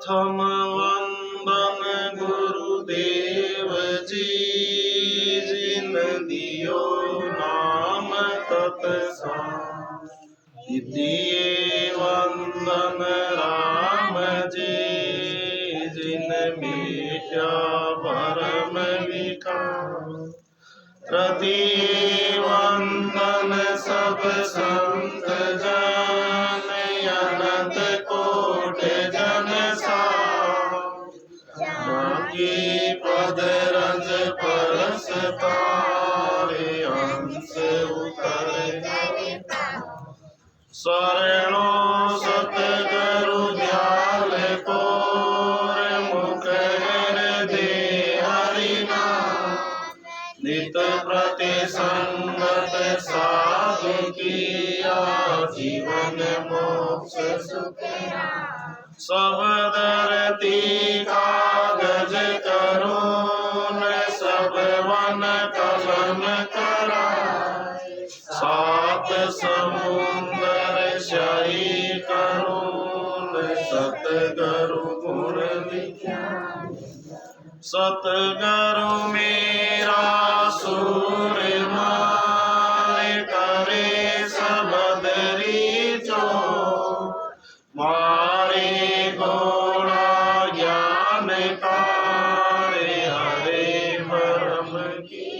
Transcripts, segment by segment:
प्रथम वंदन गुरुदेव जी, जिन दियो नाम तत्सार। द्वितीय वंदन राम जी, जिन मिट्या परम विकार। तृतीय वंदन सब संत जन, अनंत कोट जन सार। बाकी पद रज परस तारे, अंश उतर शरणो सतगुरु ध्यान कोर। मुख दे हरि नाम, नित प्रति संगत साधु किया। जीवन मोक्ष सुख सब धरती कागज करुण, सब वन कलम कराए। सात समुंदर शाही करुण, सतगुरु गुण विख्यात। सतगुरु मेरा सूर मारे, करे सबदरी जो। मारे गोड़ा ज्ञान कारे, हरे भरम की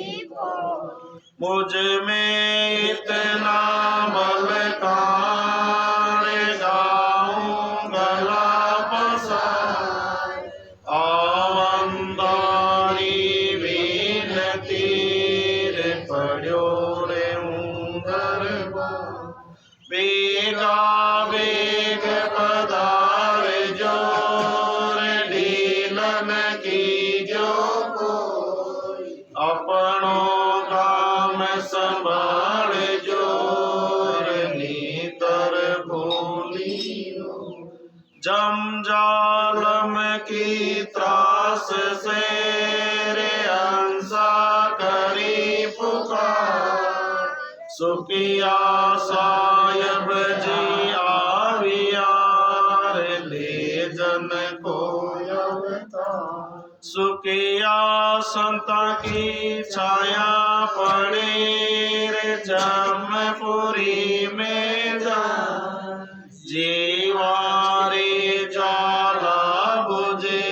मुझ में इतना बल कार। गाऊं गला पसार, आवंदारी विनती। पढ़ो रे दरबार, बेगा बेग पधार जोर। ढीलन की जो कोई, अपनों काम संभाल जोर। नीतर भूली जमजालम की त्रास से, रे हंसा करी पुकार। सुखिया सायब जी आवियार, ले जन को अवतार। सुखिया संता की छाया पड़े, रे जमपुरी में जा। जीवारे ज्वाला बुझे,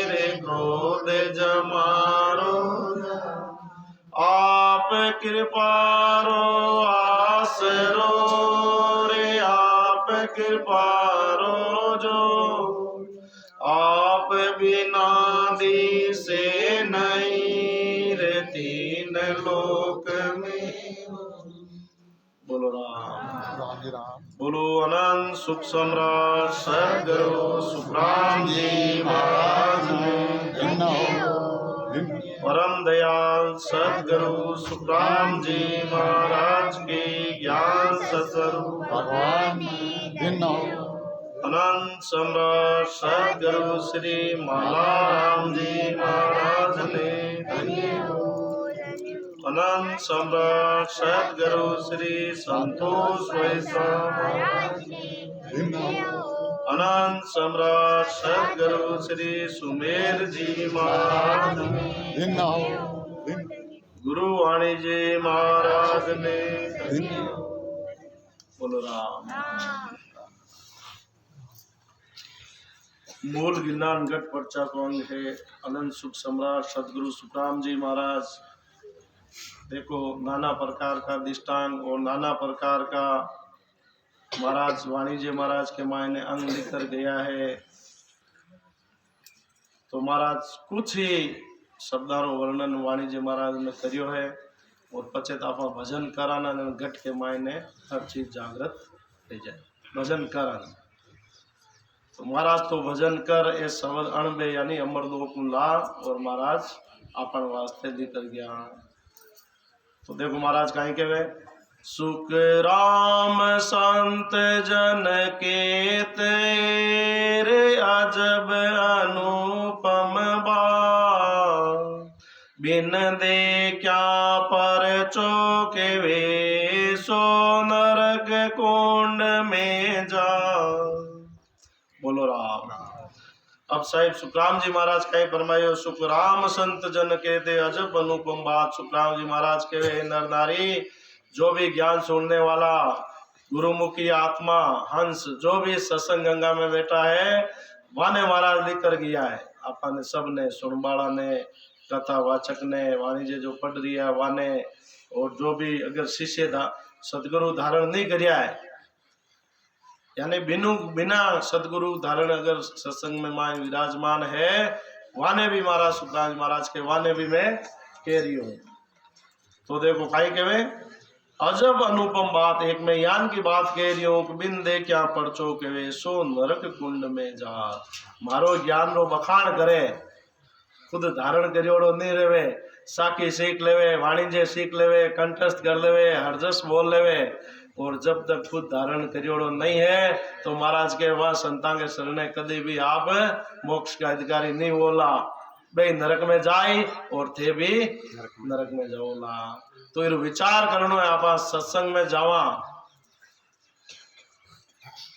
रे क्रोध जमारो। आप कृपारो आसरो, रे आप कृपारो जो। आप बिना दी से नहीं, रे तीन लोक में। बोलो राम। बोलो अनंत सुख सम्राट सद्गुरु सुखराम जी महाराज परम दयाल सद्गुरु सुखराम जी महाराज के ज्ञान सतस्वरूप भगवान अनंत सम्राट सद्गुरु श्री मालाराम जी महाराज ने। अनंत सम्राट सद्गुरु श्री संतोष वैष्णव। अनंत सम्राट सद्गुरु श्री सुमेर जी महाराज। गुरु वाणी जी महाराज ने। बोलो राम। मूल गिरनार गढ़ पर्चा को अंग है अनंत सुख सम्राट सद्गुरु सुखराम जी महाराज। देखो नाना प्रकार का दृष्टांत और नाना प्रकार का महाराज वाणिज्य महाराज के मायने अंग लिख कर गया है। तो महाराज कुछ ही शब्दारो वर्णन वाणिज्य महाराज ने करियो है और पछेत आप भजन कराना घट के मायने हर चीज जागृत हो जाए। भजन कराना तो महाराज तो भजन कर ए शब्द अणबे यानी अमरलोक लाभ और महाराज अपन वास्ते लेकर गया। तो देखो महाराज कहीं के वे सुख राम संत जन के तेरे अजब अनुपम बात। बिन दे क्या पर चौके वे सो नरक कुंड में जा। बोलो राम। अब साहिब सुखराम जी महाराज कहीं फरमायो, सुखराम संत जन कहते अजब अनुपम बात। सुखराम जी महाराज कहे, नर नारी, जो भी ज्ञान सुनने वाला गुरुमुखी आत्मा हंस जो भी सत्संग गंगा में बैठा है, वाने महाराज लिख कर गया है। अपन सब ने, सुनबाड़ा ने, कथा वाचक ने, वाणिज्य जो पढ़ रही है वाने, और जो भी अगर शिष्य सदगुरु धारण नहीं करिया है, यानी बिना सदगुरु धारण अगर सत्संग में मां विराजमान है, वाने भी महाराज सुखराम महाराज के वाने भी मैं कह रही हूँ। तो देखो काई कहे, अजब अनुपम बात, एक मैं यान की बात कह रही हूँ, बिन दे क्या परचो कहे, सो नरक कुंड में जा। मारो ज्ञान रो बखान करे, खुद धारण करियोड़ो नहीं रेवे, साकी सीख लेवे, वाणिज्य सीख लेवे, कंठस्थ कर लेवे, हरजस बोल लेवे, और जब तक खुद धारण करियोड़ो नहीं है तो महाराज के वह संतान के शरण कभी भी आप मोक्ष का अधिकारी नहीं बोला, भाई नरक में जाए और थे भी नरक में जाओला। तो ये विचार करनो है, आप सत्संग में जावा,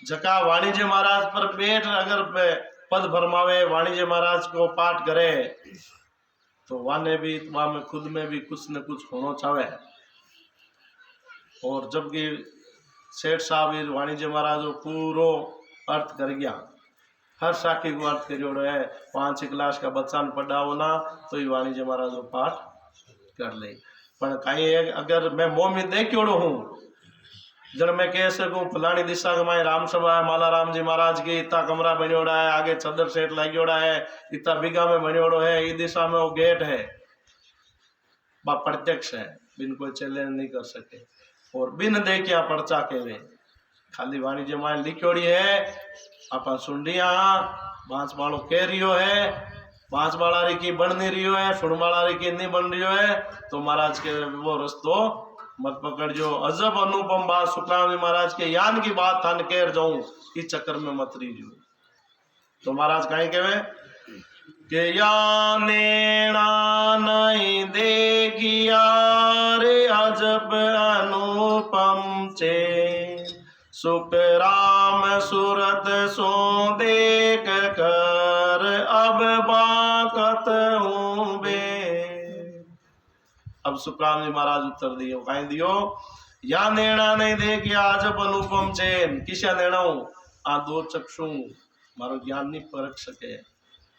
जका वाणिज्य महाराज पर पेट अगर पद भरमावे, वाणिज्य महाराज को पाठ करे, तो वाने भी वहां में खुद में भी कुछ न कुछ होना चाहे। और जबकि सेठ साहब वाणिज्य महाराज पूरो अर्थ कर गया, हर साखी को अर्थ करियोड़ो है, 5 क्लास का बच्चा ने पढ़ाओ ना तो ये वाणिज्य महाराज पाठ कर ले। पर कहीं अगर मैं मोह में देखियोड़ो हूँ, जब मैं कह सकूं फलानी दिशा के माए राम सभा है, माला राम जी महाराज की इतना कमरा बनियोड़ा है, आगे चदर सेट लगियोड़ा है, इतना बीघा में बनियोड़ो है, इस दिशा में वो गेट है, बा प्रत्यक्ष है, बिन कोई चैलेंज नहीं कर सके। और बिन देखिया पर्चा के वे खाली वाणिज्य माए लिखोड़ी है, अपन सुंडिया बांस बाड़ो कह रियो है, बांस बाड़ा री की बन नहीं रियो है, सुनबाड़ा री की नहीं बन रियो है, तो महाराज के वो रस्तो मत पकड़जो। अजब अनुपम बात, सुखराम जी महाराज के यान की बात थान कह जाऊं, इस चक्कर में मत रीजो। तो महाराज कहीं कहे के यानेना नहीं देखिया रे अजब अनुपम चे, सुख राम सूरत सो देख कर अब बाकत हूँ बे। अब सुखराम जी महाराज उत्तर दियो, कहीं दियो, या नेणा नहीं देखिया अजब अनुपम चैन, किसा नेणा आ दो चक्षु मारो ज्ञान नहीं परख सके,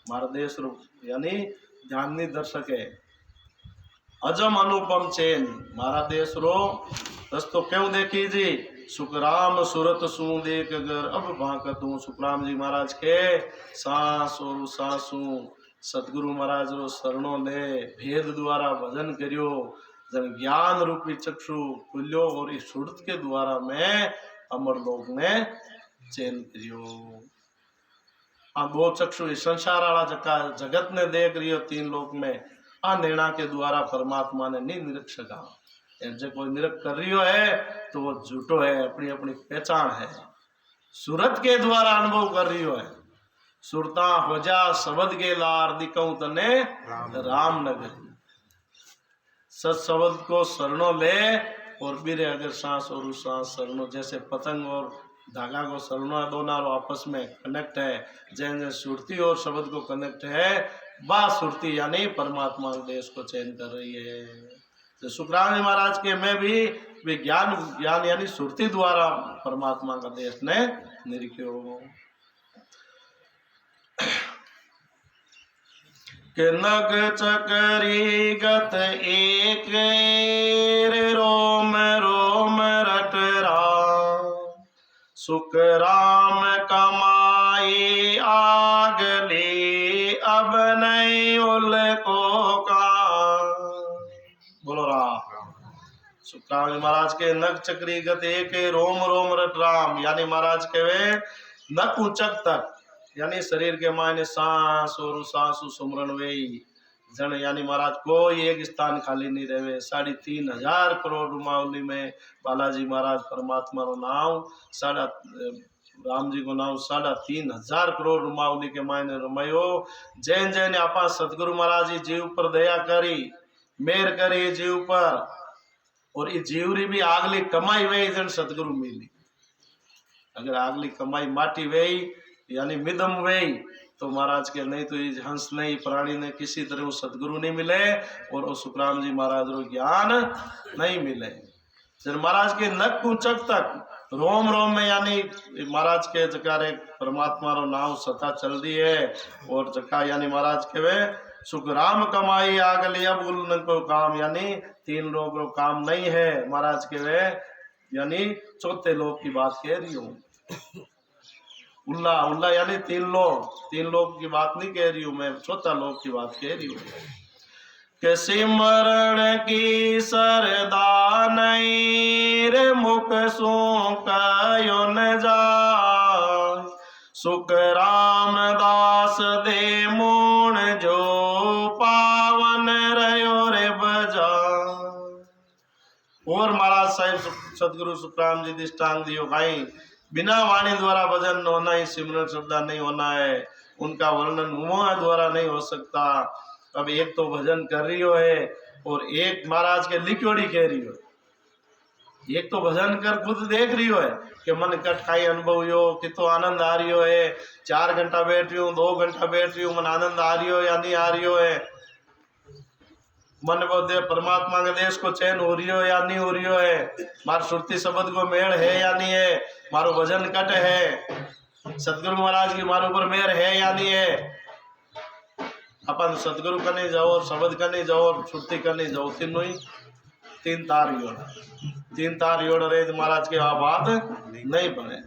मारा देश रो यानी ध्यान नहीं धर सके, अजम अनुपम चैन मारा देश रो रस्तो क्यों देखी जी, सुखराम सूरत सू देख अगर अब भाकत हूँ। सुखराम जी महाराज के सांस और सांसू सतगुरु महाराज रो शरणों ले भेद द्वारा भजन करियो, जन ज्ञान रूपी चक्षु खुल्यो, और इस सुरत के द्वारा मैं अमर लोक में चैन करियो। आ दो चक्षु इस संसार वाला जका जगत ने देख रही हो 3 लोक में, आ नेणा के द्वारा परमात्मा ने नहीं निरख सका। जो कोई निरख कर रही है तो वो झूठो है, अपनी अपनी पहचान है, सूरत के द्वारा अनुभव कर रही है। सुरता हो जा शब्द के लार दिखऊं तने राम नगर, सत शब्द को शरणों ले, और बीरे अगर सांस और उस सांस शरणों, जैसे पतंग और धागा को शरणों दोनों आपस में कनेक्ट है, जैसे सुरती और शब्द को कनेक्ट है, बा सुरती यानी परमात्मा देश को चयन कर रही है। तो सुखराम जी महाराज के में भी ज्ञान यानी सुरती द्वारा परमात्मा का देश ने निरीख्यो। के नग चकरी गत एक रोम रोम रट राम, सुख राम कमाई आगली अब नहीं उनको का। बोलो राम। सुखराम महाराज के नग चक्री गत एक रोम रोम रट राम, यानी महाराज के वे नक उचक तक यानी शरीर के मायने सांस और सांस सुमरण वे जन, यानी महाराज कोई एक स्थान खाली नहीं रहे। 3,500 करोड़ रुमावली में बालाजी महाराज परमात्मा रो नाम, राम जी को नाम 3,500 करोड़ रुमावली के मायने रमायो। जैन जैन आपा सतगुरु महाराज जी जीव पर दया करी, मेर करी जीव पर, और ये जीवरी भी आगली कमाई वे जन सतगुरु मिली। अगर आगली कमाई माटी वे यानी मिदम वे तो महाराज के नहीं तो ये हंस नहीं प्राणी ने किसी तरह वो सदगुरु नहीं मिले और वो सुखराम जी महाराज को ज्ञान नहीं मिले। जब महाराज के नक कुचक तक रोम रोम में यानी महाराज के जकारे परमात्मा रो नाम सता चल दी है और जका यानी महाराज के वे सुखराम कमाई आगली अब उन को काम यानी 3 लोग रो काम नहीं है महाराज के वे यानी चौथे लोग की बात कह रही हूँ। उल्ला उल्ला यानी 3 लोग की बात नहीं कह रही हूँ मैं, चौथा लोग की बात कह रही हूँ कि सिमरण की सरदा नहीं रे मुख सो कयो न जाय सुख राम दास दे मोण जो पावन रयो रे बजा। और महाराज साहिब सदगुरु सुखराम जी दृष्टांत दियो भाई बिना वाणी द्वारा भजन होना ही सिमरन शब्द नहीं होना है, उनका वर्णन मुंह द्वारा नहीं हो सकता। अब एक तो भजन कर रही हो है और एक महाराज के लिखोड़ी कह रही हो, एक तो भजन कर खुद देख रही हो है कि मन कटकाई अनुभव हो कितो आनंद आ रही हो है, 4 घंटा बैठ रही हूँ 2 घंटा बैठ रही हूँ मन आनंद आ रही हो या नहीं आ रही हो है, मन बोधे परमात्मा के देश को चैन हो रही हो या नहीं हो रही हो है, मारो श्रुति शब्द को मेल है या नहीं है, मारो भजन कट है, सतगुरु महाराज की मारो ऊपर मेहर है या नहीं है। अपन सतगुरु करने जाओ शब्द करने जाओ श्रुति करने जाओ तीनों ही 3 तार योड़ रहे महाराज के बात नहीं बने।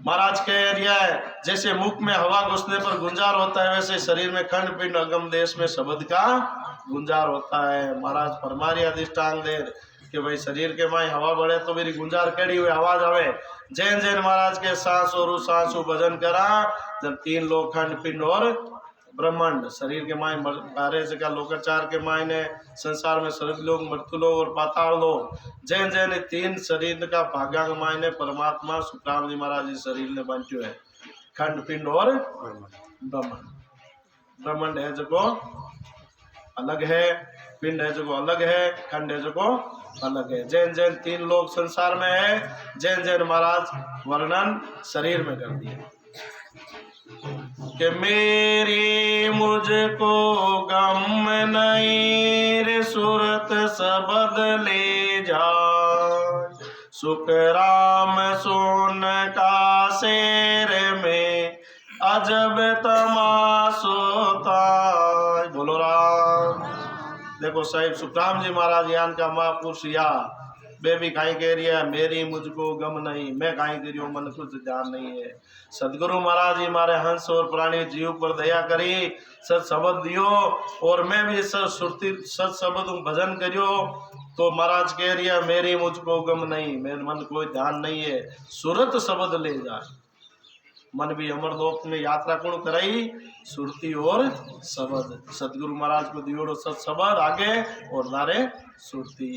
महाराज के एरिया है जैसे मुख में हवा घुसने पर गुंजार होता है वैसे शरीर में खंड पिंड अगम देश में शब्द का गुंजार होता है। महाराज फरमारी अधिष्ठान दे कि भाई शरीर के माई हवा बढ़े तो मेरी गुंजार कड़ी हुई आवाज आवे। जैन जैन महाराज के सांसो भजन करा जब 3 लोग खंड पिंड और ब्रह्मांड शरीर के माय 12 जगह लोकाचार के मायने संसार में स्वर्ग लोग मृत्यु लोग और पाताल लोग जैन जैन 3 शरीर का भागा के मायने परमात्मा सुखराम जी महाराज जी शरीर ने बांटो है खंड पिंड और ब्रह्मांड। ब्रह्मांड है जो अलग है, पिंड है जो अलग है, खंड है जो अलग है। जैन जैन 3 लोग संसार में है, जैन जैन महाराज वर्णन शरीर में कर दिए कि मेरी मुझको गम नहीं रे सूरत सबद ले जा सुख राम सुन का शेर में अजब तमाशोता। बोलो राम। देखो साहिब सुखराम जी महाराज यान का महापुरुष या बेबी काई कह रही है मेरी मुझको गम नहीं, मैं काई कह रही हूँ मन कुछ ध्यान नहीं है। सदगुरु महाराज जी मारे हंस और प्राणी जीव पर दया करी सत शब्द दियो और मैं भी सत शब्द भजन करियो तो महाराज कह रही है मेरी मुझको गम नहीं, मेरे मन कोई ध्यान नहीं है सुरत शब्द ले जाए। मन भी अमरलोक में यात्रा कौन कराई सुरती और शब्द सदगुरु महाराज को दियोड़ो सत शब्द आगे और नारे सुरती।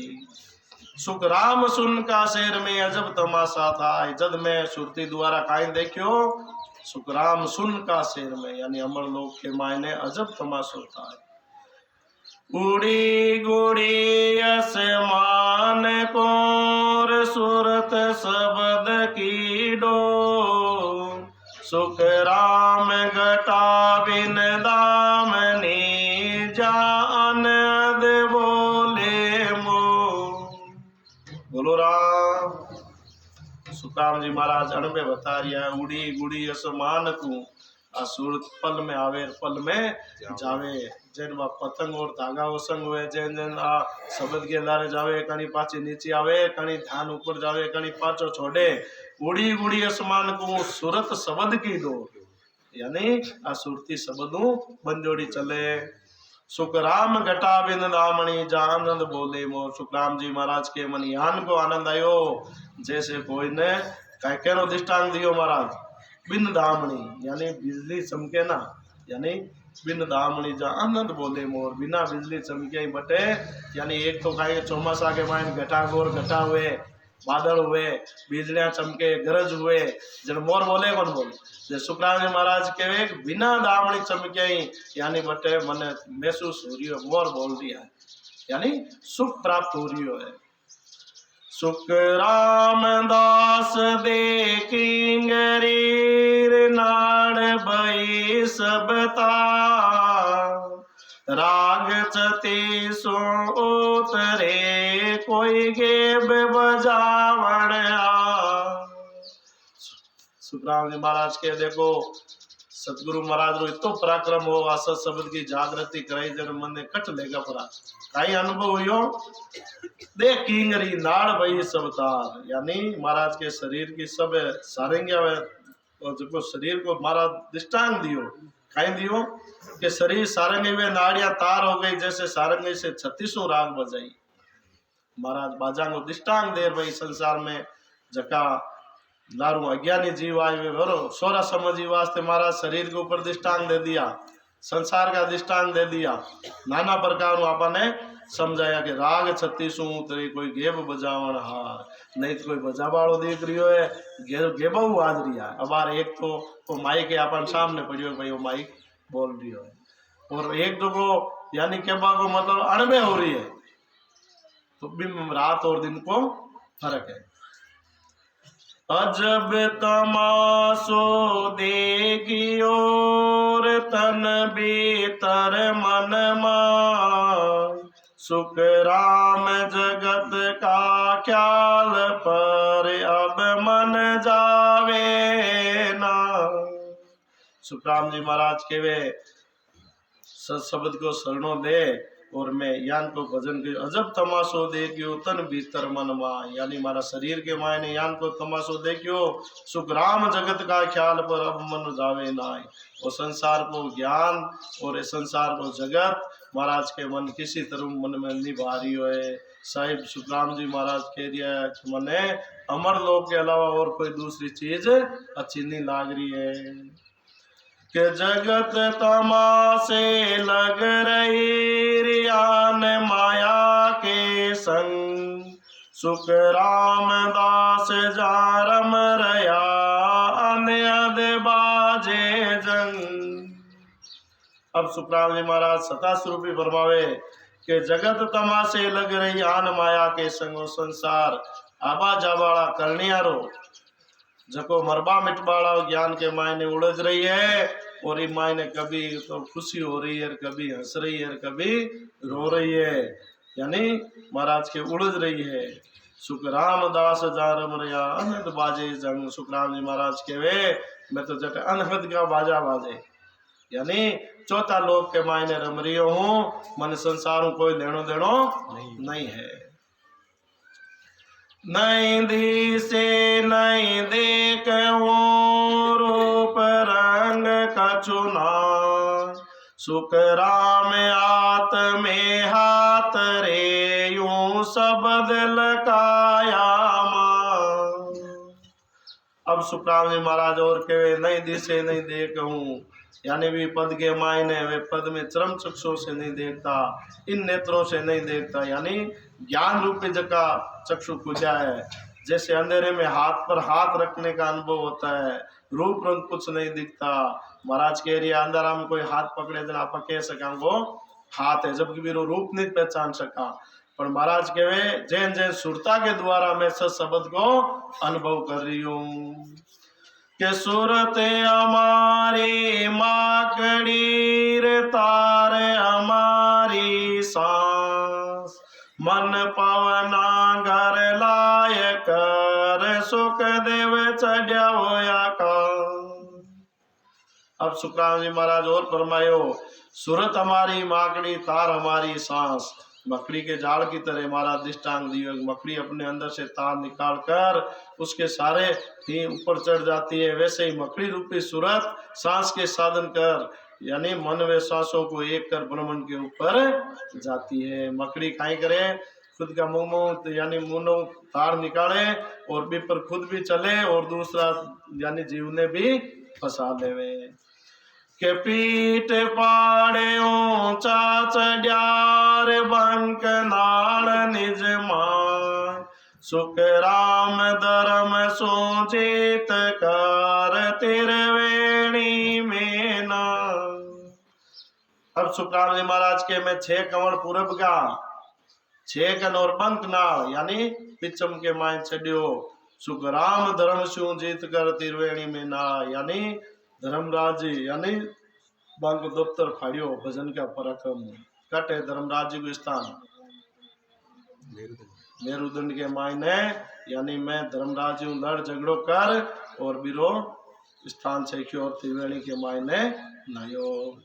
सुख राम सुन का शेर में अजब तमाशा था जद में सुरती द्वारा काई देखियो सुख राम सुन का शेर में यानी अमरलोक के मायने अजब तमाशा था। उड़ी गुड़ी आसमान कोर सूरत शब्द की डो सुख राम घटा बिन दामनी जान बोले मो। बोलो राम। सुखराम जी महाराज अणबे बता रहा है उड़ी गुड़ी आसमान को आ सूरत पल में आवे पल में जावे। जैन बा पतंग और धागा संग हुए जैन जैन आ शब्द के लारे जावे कणी पाची नीचे आवे कणी ध्यान ऊपर जावे कणी पाचो छोड़े उड़ी गुड़ी आसमान को सूरत शब्द की दो यानी आ सुरती शब्दों बंजोड़ी चले। सुख राम घटा बिन दामणी जा आनंद बोले मो। सुखराम जी महाराज के मन यान को आनंद आयो जैसे कोई ने कह के दृष्टांत दियो महाराज बिन दामणी यानी बिजली चमके ना यानी बिन दामणी जा आनंद बोले मोर बिना बिजली चमके ही बटे यानी एक तो कहीं चौमासा के मायन घटा गोर घटा हुए बादल हुए बिजलियां चमके गरज हुए जब मोर बोले कौन बोले सुखराम जी महाराज के बिना दामणी चमके ही यानी बटे मन महसूस हो रही है मोर बोल दिया है यानी सुख प्राप्त हो रही है। सुख रामदास देखिंगरी नाड़ भई सबता राग छती सो उतरे कोई गेब बजावण सुखराम जी महाराज के देखो सतगुरु महाराज रो इतो पराक्रम हो आसत शब्द की जागृति कराई जन मन ने कट लेगा परा काई अनुभव हुयो देख किंगरी नाड़ भई सब तार यानी महाराज के शरीर की सब सारंगिया और जो शरीर को महाराज दृष्टांत दियो काई दियो कि शरीर सारंगी में नाड़िया तार हो गई जैसे सारंगी से 36 राग बजाई महाराज बाजा को दृष्टांत दे भाई संसार में जका दारू अज्ञानी जीव आए बरो सोरा समझी वास्ते महाराज शरीर के ऊपर दृष्टांत दे दिया संसार का दृष्टांत दे दिया नाना प्रकार आपने समझाया कि राग 36 उतरे कोई गेब बजावण हार नहीं तो कोई बजावाड़ो देख रही है गेबा आज रही है अब एक तो वो माइक के अपन सामने पड़ियो भाई वो माइक बोल रही है और एक तो को यानी केबा को मतलब अणबे हो रही है तो भी रात और दिन को फर्क है अजब तमाशो देखियो तन भीतर मन मान सुख राम जगत का ख्याल पर अब मन जावे ना सुखराम जी महाराज के वे शब्द को शरणों दे और मैं यान को भजन के अजब तमाशो देखियो तन भीतर मन मा यानी हमारा शरीर के मायने यान को तमाशो देखियो सुख राम जगत का ख्याल पर अब मन जावे नाय और संसार को ज्ञान और इस संसार को जगत महाराज के मन किसी तरह मन में नहीं भारी है साहिब सुखराम जी महाराज कह दिया मने अमर लोक के अलावा और कोई दूसरी चीज अच्छी नहीं लाग रही है कि जगत तमाशे लग रही रियान माया के संग सुख रामदास जा रम रया अनयद बाजे जंग अब सुखराम जी महाराज सता स्वरूपी फरमावे कि जगत तमाशे लग रही आन माया के संग संसार आबा जाबाड़ा करनियारो जको मरबा मिटबाड़ा ज्ञान के मायने उलझ रही है और ये मायने कभी तो खुशी हो रही है कभी हंस रही है कभी रो रही है यानी महाराज के उलझ रही है सुख रामदास जा रम रया अनहद बाजे जंग सुखराम जी महाराज के वे मैं तो जट अनहद का बाजा बाजे यानी चौथा लोक के मायने रम रही हूँ मन संसारों कोई लेनो देनो नहीं है नहीं दी से नहीं देख रूप रंग कछुना सुख राम आत में हाथ रे यूं शब्द लकाया अब सुखराम जी महाराज और के नहीं दिसे नहीं देखूं यानी भी पद के मायने वे पद में चरम चक्षुओं से नहीं देखता इन नेत्रों से नहीं देखता यानी ज्ञान रूपी जगह चक्षु खुजा है जैसे अंधेरे में हाथ पर हाथ रखने का अनुभव होता है रूप रंग कुछ नहीं दिखता महाराज कह रही है अंधारा में कोई हाथ पकड़े तो आप कह सका वो हाथ है जबकि भी वो रूप नहीं पहचान सका पर महाराज कहे जैन जैन सुरता के द्वारा मैं सच शब्द को अनुभव कर रही हूँ कि सूरत हमारी माकड़ीर तार हमारी सांस मन पवना घर लाय कर सुख देव चढ़िया होया का अब सुखराम जी महाराज और फरमायो सूरत हमारी माकड़ी तार हमारी सांस मकड़ी के जाल की तरह हमारा दृष्टांत दियो मकड़ी अपने अंदर से तार निकाल कर उसके सारे ही ऊपर चढ़ जाती है वैसे ही मकड़ी रूपी सूरत सांस के साधन कर यानी मन व सांसों को एक कर ब्रह्मंड के ऊपर जाती है मकड़ी काई करे खुद का मुंह यानी मुंह तार निकाले और भी पर खुद भी चले और दूसरा यानी जीव ने भी फंसा देवे के पीठ पाड़े ऊंचा चढ़्यार बंक नाल निज मान सुख राम धर्म सोचित कर तिरवेणी में ना अब सुखराम जी महाराज के में 6 कंवड़ पूरब का छेकन और बंक नाल यानी पिचम के माय छड्यो सुख राम धर्म शू जीत कर तिरवेणी में ना यानी धर्मराज जी यानी बंक दफ्तर फाड़ियो भजन का पराक्रम कटे धर्मराज जी को स्थान मेरुदंड के मायने यानी मैं धर्मराज जी लड़ झगड़ो कर और बिरो स्थान से की और त्रिवेणी के मायने नयो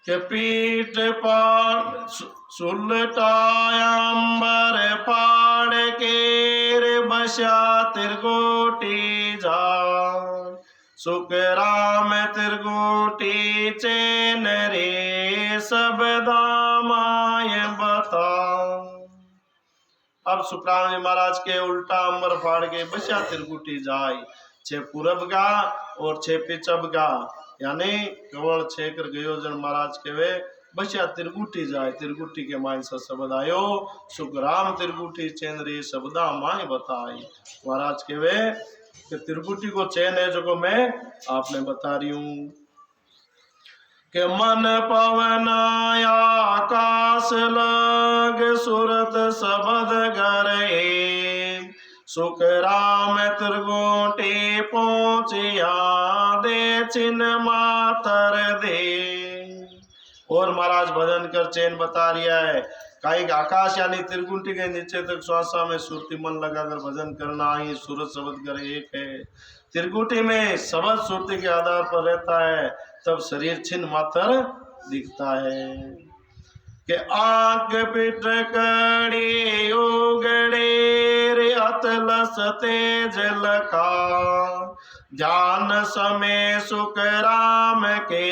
के पीठ पाड़ सुलटायंबर पाड़ केर बसा तिरगोटी जा सुख राम तिरगोटी चैन रे सब दामाय बता। अब सुखराम जी महाराज के उल्टा अंबर फाड़ के बसा तिरगुटी जाय छे पूरब गा और छे पिचब गा यानी कवल छे कर गयो जन महाराज के वे बसा तिरगुटी जाय तिरगुटी के माय से शब्द आयो सुखराम तिरगुटी चैन रे शब्दा माय बताई महाराज के वे कि तिरगुटी को चैन है जो को मैं आपने बता रही हूँ के मन पवनाया आकाश लग सुरत सबद गरे सुख राम त्रिगुटी पहुंचिया दे चिन्ह मातर दे। और महाराज भजन कर चैन बता रिया है काई आकाश यानी त्रिगुटी के नीचे तक श्वासा में सुरती मन लगाकर भजन करना ही सूरत शब्द कर एक है त्रिगुटी में शब्द सुरती के आधार पर रहता है तब शरीर छिन्न मात्र दिखता है कि आंख पिट कड़ी उगड़े रे अतलस तेज लका ध्यान समय सुख राम के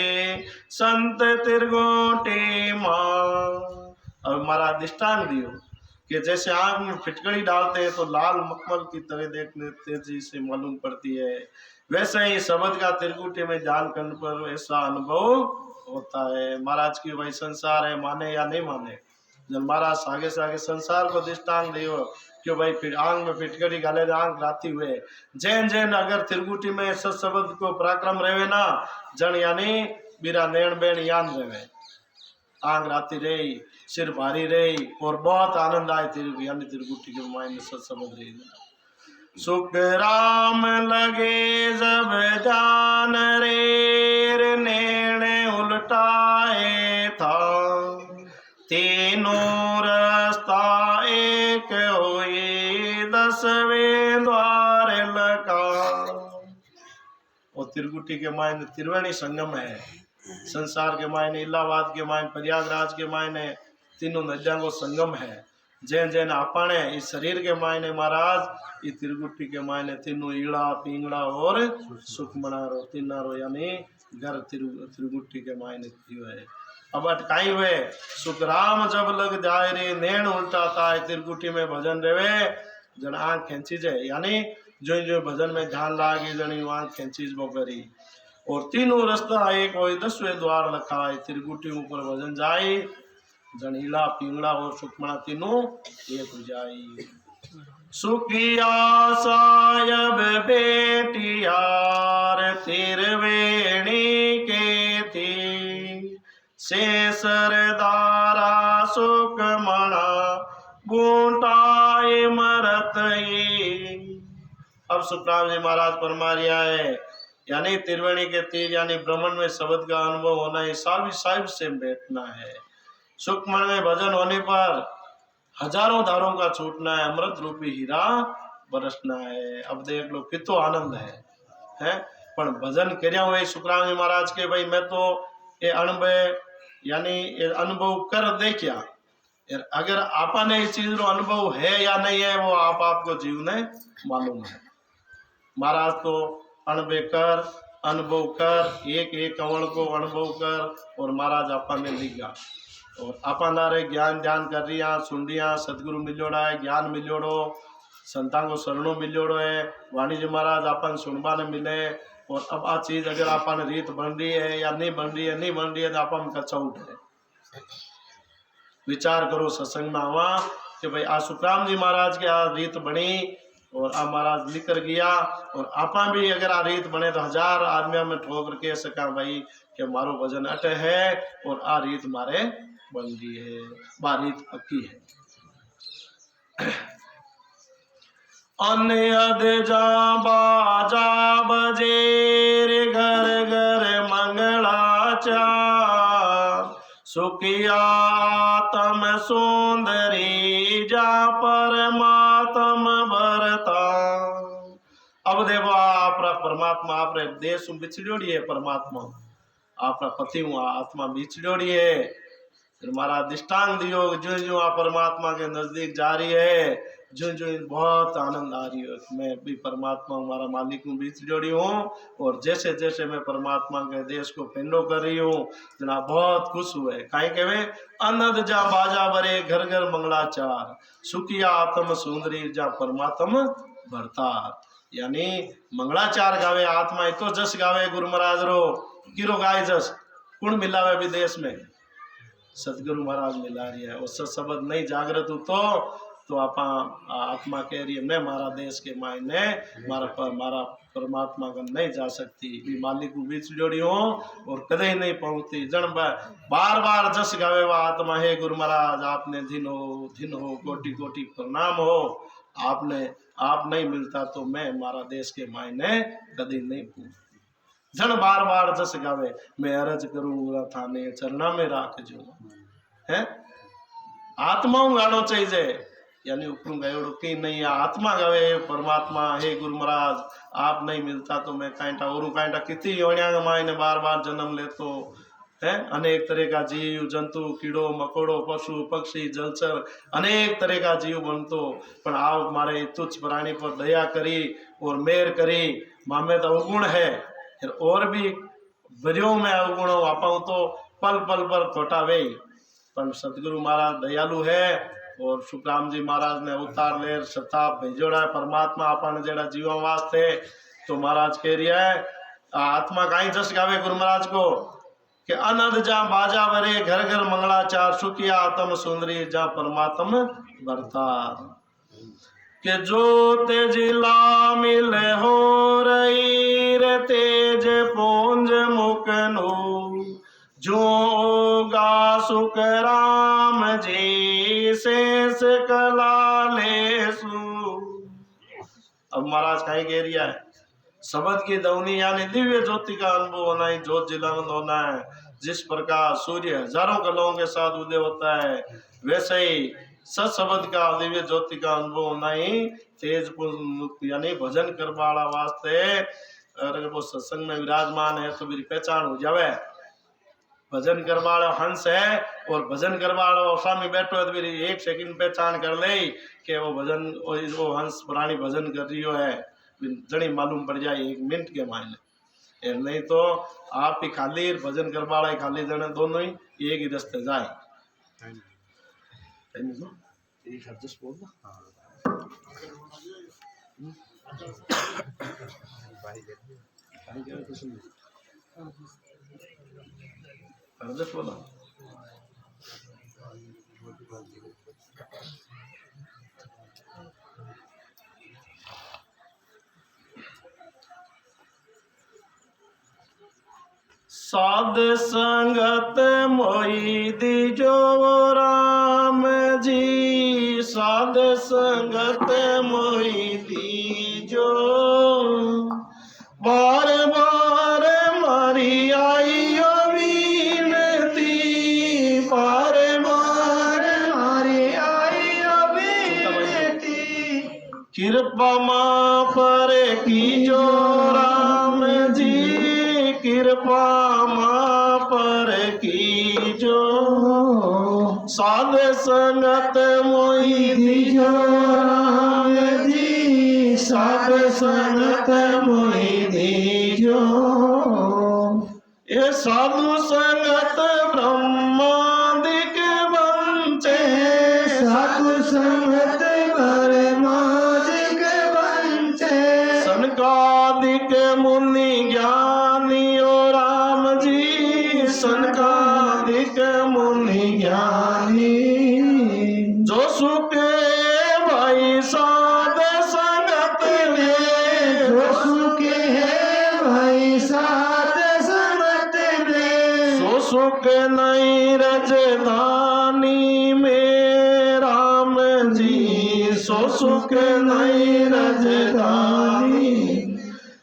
संत त्रिगुटी मां। अब हमारा दृष्टांत दियो कि जैसे आंख में फिटकड़ी डालते हैं तो लाल मखमल की तरह देखने तेजी से मालूम पड़ती है वैसे ही शब्द का त्रिगुटी में ध्यान करने पर ऐसा अनुभव होता है। महाराज की वही संसार है माने या नहीं माने जब महाराज आगे से आगे संसार को दृष्टांत दियो कि भाई फिर आंख में फिटकड़ी गाले आंख राती हुए जैन जैन अगर त्रिगुटी में सत शब्द को पराक्रम रहे ना जन यानी बीरा नैण बैण यान रहे आंख राती रही सिर भारी रही और बहुत आनंद आए यानी त्रिगुटी के मायने सत शब्द रही सुख राम लगे जब जान रे नैण उल्टाए था तीनों रास्ता एक हुई 10वें द्वार लगा। और त्रिगुटी के मायने त्रिवेणी संगम है संसार के मायने इलाहाबाद के मायने प्रयागराज के मायने तीनों नदियों को संगम है जैन जैन आपने इस शरीर के मायने महाराज ये त्रिगुटी के मायने तीनों ईड़ा पिंगड़ा और सुखमणारो तीनारो यानी घर त्रिगुटी के मायने है। अब अटकाई हुए सुख राम जब लग जाए रे नैण उल्टाता है त्रिगुटी में भजन रेवे जन आंख खेची जाए यानी जो जो भजन में ध्यान लागे जन आंख खेचीज वो करी और तीनों रास्ता एक हो 10वें द्वार लखा है त्रिगुटी ऊपर भजन जाए जनीला पिंगड़ा और सुखमणा तीनों एक हो जाए। सुखिया सायब बेटियार तिरवेणी के थी से सरदारा सुखमणा बूटाए मरत अब सुखराम जी महाराज फरमारिया है यानी त्रिवेणी के तीर यानी ब्रह्मण में शब्द का अनुभव होना है साहिब से बैठना है सुखमण में भजन होने पर हजारों धारों का छूटना है अमृत रूपी हीरा बरसना है। अब देख लो कितो आनंद है पर भजन कर्या हुए सुखराम जी महाराज के भाई मैं तो ये अनुभव यानी ये अनुभव कर देखिया अगर आपा ने इस चीज रो अनुभव है या नहीं है वो आपको जीव ने मालूम है। महाराज तो अनुभव कर एक एक कंवल को अनुभव कर और महाराज आपा ने लिखा और आपा ज्ञान ध्यान कर रही सुंडिया सदगुरु मिलोड़ा है ज्ञान मिलोड़ो संतान को शरणों मिलोड़ो है वाणी जी महाराज आपन सुनबा ने मिले और अब आ चीज अगर आपन रीत बन रही है या नहीं बन रही है तो आपन कच्चा उठे विचार करो सत्संग में आवा कि भाई आ सुखराम जी महाराज की आ रीत बनी और आ महाराज निकल गया और आपा भी अगर आ रीत बने तो 1000 आदमियों में ठोकर कह सका भाई कि मारो वजन अट है और आ रीत मारे बन गई है, बारीत पक्की है। अनहद जा बाजा बजे रे घर घर मंगलाचार, सुखिया तम सुंदरी जा परमात्म भरता। अब देखो आप परमात्मा आप देश बिछड़ोड़ी है, परमात्मा आप पति हूँ आत्मा बिछड़ोड़ी है। फिर हमारा दृष्टांत दियो, जो जो आप परमात्मा के नजदीक जा रही है, जो जो बहुत आनंद आ रही है। मैं भी परमात्मा हमारा मालिक हूँ, बीच जोड़ी हूँ, और जैसे जैसे मैं परमात्मा के देश को पेंडो कर रही हूँ जना बहुत खुश हुए। काहे के वे अनद जा बाजा बरे घर घर मंगलाचार, सुखिया आत्म सुंदरी जा परमात्म भरतार। यानी मंगलाचार गावे आत्मा तो जस गावे गुरु महाराज रो किरो गाय जस कुण मिलावे विदेश में सतगुरु महाराज मिला रही है। उस शब्द नहीं जागृत हो तो आप आत्मा कह रही है मैं मारा देश के मायने मारा परमात्मा का नहीं जा सकती, भी मालिक को बीच जोड़ी हो और कदे नहीं पहुंचती। जन बार बार जस गावे वा आत्मा है गुरु महाराज आपने दिन हो कोटि कोटि प्रणाम हो, आपने आप नहीं मिलता तो मैं मारा देश के मायने कदी नहीं पहुंच। जन बार बार जस गावे मैं अरज करूंगा थाने चरणा में राख जो है आत्मा गानो चाहिए। यानी ऊपर गयो कि नहीं आत्मा गावे परमात्मा हे गुरु महाराज आप नहीं मिलता तो मैं कांटा और कांटा कितनी योनिया मायने बार बार जन्म ले तो है। अनेक तरह का जीव जंतु कीड़ो मकोड़ो पशु पक्षी जलचर अनेक तरह का जीव बनतो, पर आप हमारे तुच्छ प्राणी पर दया करी और मेहर करी। मामे तो अवगुण है और भी बरियों में अवगुण आप तो पल पल पर थोटावे, पर सतगुरु महाराज दयालु है और सुखराम जी महाराज ने अवतार ले शताब भेजोड़ा है परमात्मा अपन जेड़ा जीवा वास्ते। तो महाराज कह रही है आत्मा का ही जस गावे गुरु महाराज को कि अनद जा बाजा बरे घर घर मंगलाचार, सुखिया आत्म सुंदरी जा परमात्म भरतार। के जो तेज ला मिले हो रही रे तेज पुंज मुकनु, जो गा सुख राम जी शेष कला ले सु। अब महाराज कहीं कह रिया है शब्द की दौनी यानी दिव्य ज्योति का अनुभव होना ही ज्योत जिलावंत होना है। जिस प्रकार सूर्य हजारों कलाओं के साथ उदय होता है वैसे ही सत शब्द का दिव्य ज्योति का अनुभव होना ही तेज यानी भजन करवाला वास्ते। अगर वो सत्संग में विराजमान है तो मेरी पहचान हो जावे। भजन करवाला हंस है और भजन करवाला स्वामी बैठो है तो मेरी एक सेकंड पहचान कर ले कि वो भजन वो हंस प्राणी भजन कर रही है, जनी मालूम पड़ जाए एक मिनट के मायने। नहीं तो आप ही खाली भजन करवाला खाली जने दोनों ही एक ही रास्ते जाए। बोला साध संगत मोई दीजो राम जी, साध संगत मोई दीजो। बार बार मारी आई विनती, बार बार मारी आई विनती, कृपा मां पर कीजो राम जी, कृपा मां पर कीजो। साध संगत मोहि दीजो राम जी, साध संगत मोहि दीजो। ये साधु संगत ब्रह्मादिक बंचे, साधु संगत ब्रह्मादिक बंचे। सनकादिक मुनि ज्ञानियो राम जी, सनकादिक मुनि ज्ञानी। जो सुख भाई साध संगत में, जो सुख है भाई साध संगत में, सो सुख नहीं रजधानी में राम जी, सो सुख नहीं रजधानी।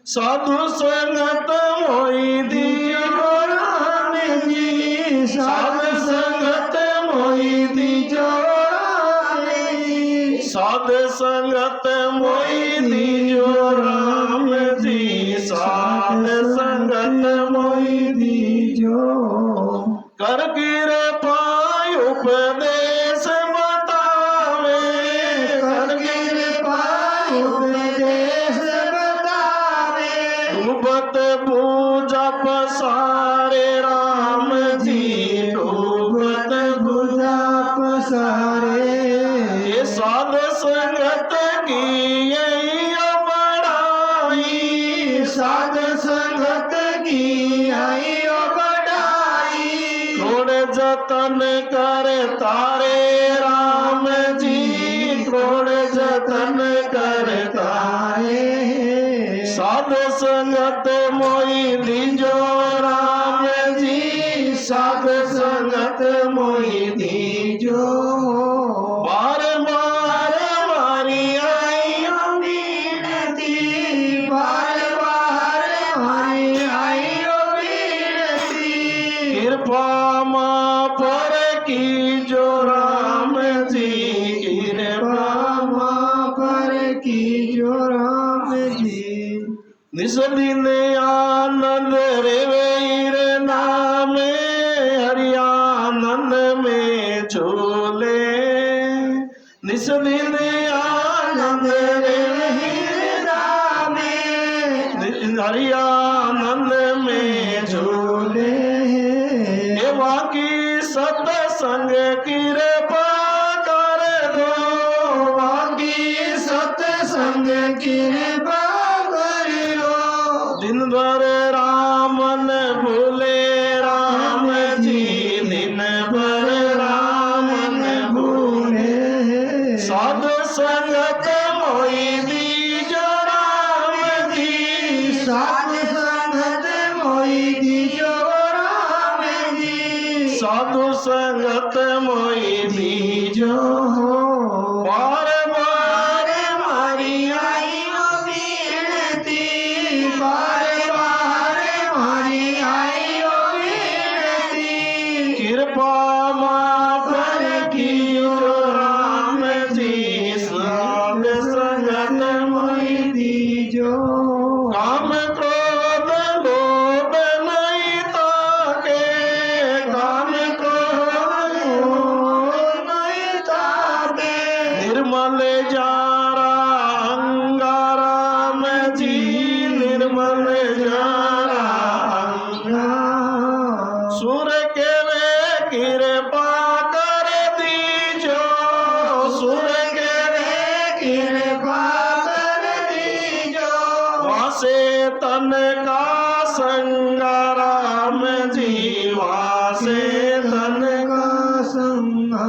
साधु संगत मोहि दीजो राम जी, साधु संगत मोहि दीजो राम जी, साधु संगत मोहि दीजो राम जी, साधु संगत मोहि दीजो। कर कृपा उपदेश बतावे, कर कृपा उपदेश बतावे। डूबत पूजा पसारे राम जी, डूबत पूजा पसारे। ये साध संगत की यही बड़ाई, साध संगत की यही बड़ाई। थोड़े जतन करे तारे राम जी, थोड़े जतन करे तारे। साध संगत मोहि दीजो राम जी, साध संगत मोहि दीजो। बार बार मारी आइयो विनती, बार बार मारी आइयो विनती। कृपा मां पर कीजो राम जी, कृपा मां पर कीजो राम जी। निज दिन आनंद रेवीर नामे, हरि आनंद में झूले। निज दिन आनंद रेवीर नामे, हरि आनंद में झूले। एवा की सत्संग कृपा कर दो, बाकी सत्संग कृपा दिन भर राम न भूले राम जी, दिन भर राम न भूले। साधु संगत मोहि दीजो राम जी, साधु संगत मोहि दीजो राम जी, साधु संगत मोहि दीजो। बार बार मारी आइयो विनती, बार बार मारी आइयो विनती। कृपा मां पर कीजो राम जी, साध संगत मोहि दीजो। काम क्रोध लोभ नहीं ताके, काम क्रोध लोभ नहीं ताके। निर्मल जारा अंगारा राम जी, निर्मल जारा अंगारा। सुर के वे कृपा कर दीजो, सुर के वे कृपा कर दीजो। वासे तन का संगा राम जी, वासे तन का संगा।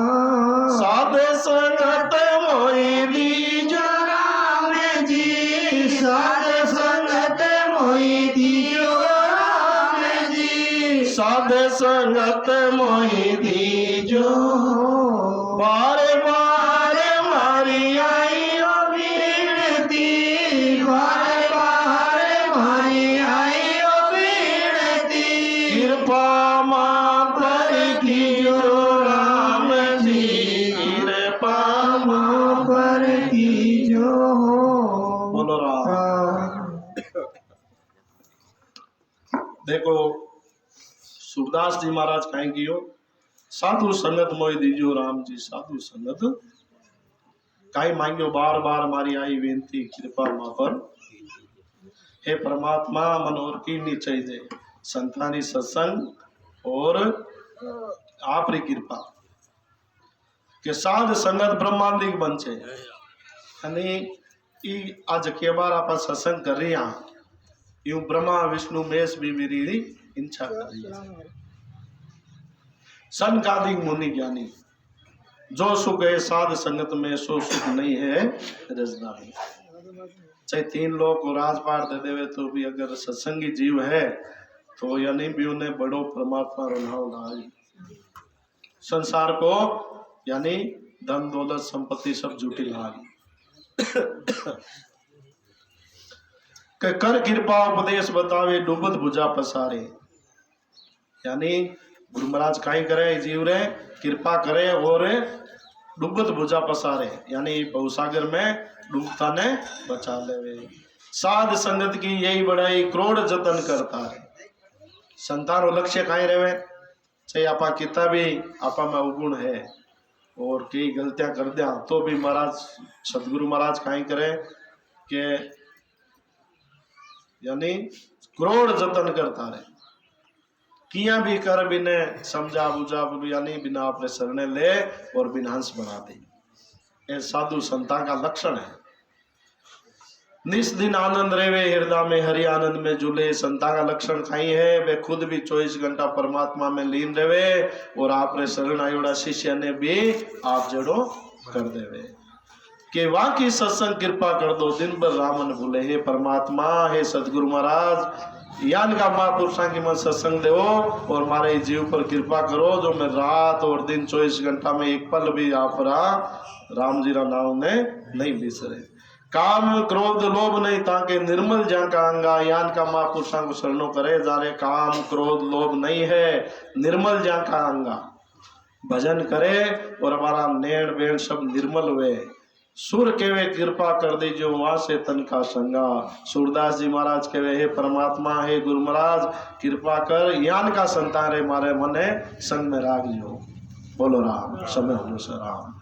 साध संगत मोहि दीजो राम जी, साध संगत मोहि दीजो राम जी, साध संगत मोहि दीजो। बार बार मारी आइयो विनती, बार बार मारी आइयो विनती। कृपा मां पर कीजो राम जी, कृपा मां पर कीजो। बोलो राम। देखो सूरदास जी महाराज कहें कि साधु संगत मोहि दीजो राम जी, साधु संगत काई मांगियो बार बार मारी आई बेनती, कृपा मां पर। हे परमात्मा मनोर की नहीं चाहिए संतानी सत्संग और आप री कृपा के साध संगत ब्रह्मांडिक बन छे। અને ઈ આ જગ્યા બાર આપા સત્સંગ કરી રહ્યા यूं ब्रह्मा विष्णु महेश भी मेरी इच्छा करी। सनकादिक मुनि ज्ञानी जो सुख है साध संगत में, सो सुख नहीं है रजदारी। चाहे 3 लोग को राजपाट दे देवे तो भी अगर सत्संगी जीव है तो यानी भी उन्हें बड़ो परमात्मा रो नाम लाग। संसार को यानी धन दौलत संपत्ति सब झूठी लाग। कर कृपा उपदेश बतावे डूबत भुजा पसारे। यानी गुरु महाराज काई करे जीव रे कृपा करे और डूबत भुजा पसारे, यानी भवसागर में डूबता ने बचा लेवे। साध संगत की यही बड़ाई करोड़ जतन करता है। संतान रो लक्ष्य काई रहे, चाहे आपा कितना भी आपा में अवगुण है और कई गलतियां कर दिया तो भी महाराज सदगुरु महाराज काई करे के यानी करोड़ जतन करता रहे। किया भी कर बिने समझा बुझा यानी बिना अपने शरणे ले और बिना हंस बना दे। ये साधु संता का लक्षण है। निस दिन आनंद रेवे हृदय में हरि आनंद में झूले। संता का लक्षण खाई है वे खुद भी 24 घंटा परमात्मा में लीन रहे और आपने शरण आयोड़ा शिष्य ने भी आप जड़ो कर देवे के वाकी सत्संग कृपा कर दो दिन भर रामन भूले। हे परमात्मा हे सदगुरु महाराज यान का महापुरुषा की मन सत्संग देवो और मारे जीव पर कृपा करो जो मैं रात और दिन 24 घंटा में एक पल भी आप राम जी रा नाम ने नहीं बिसरे। काम क्रोध लोभ नहीं ताके निर्मल जा का अंगा। यान का महापुरुषा को शरणों करे जारे काम क्रोध लोभ नहीं है निर्मल जा का अंगा। भजन करे और हमारा नैण बेण सब निर्मल हुए। सुर केवे कृपा कर दीजियो वहां से तन का संगा। सूरदास जी महाराज केवे हे परमात्मा हे गुरु महाराज कृपा कर यान का संतान रे मारे मने संग में राग लियो। बोलो राम समय हो राम।